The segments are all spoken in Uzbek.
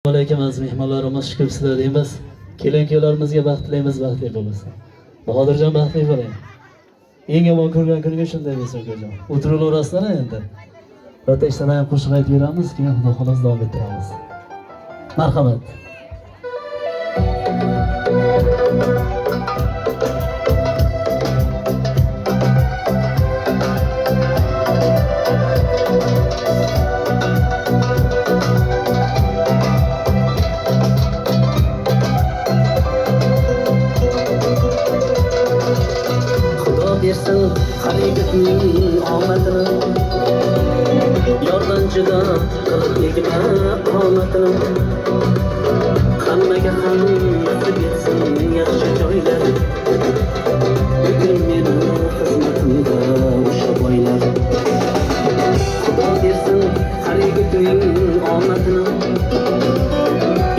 Alaykum aziz mehmonlarimiz, shukur sizlar deymiz. Kelin-kuyovlarimizga baxt tilaymiz, baxtli bo'lsin. Bahodirjon baxtli bo'ling. Eng yomon ko'rgan kuniga shunday bo'lsin ukajon. O'tiraverasizlar endi. Bitta ishdan ham qo'shiq aytib beramiz, keyin Xudo xolos davom ettiramiz. Marhamat. Bersin haqiqatning omadini yordamchida qilib qomatini hammaga ham nasib etsin yaxshi joylar bugun meni xizmatimda o'sha boylar Xudo bersin haqiqatning omadini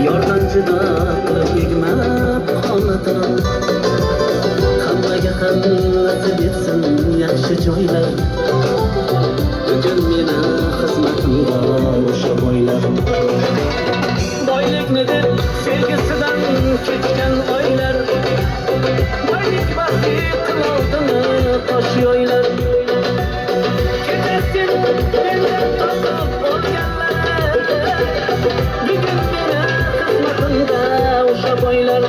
yordamchida qilib qomatini hammaga ham nasib etsin yaxshi joylar bugun meni xizmatimda o'sha boylar boylikni deb sevgisidan ketgan oylar boylik baxti qiloldimi tosh yoylar ketasin mendan topib olganlar bugun meni xizmatimda o'sha boylar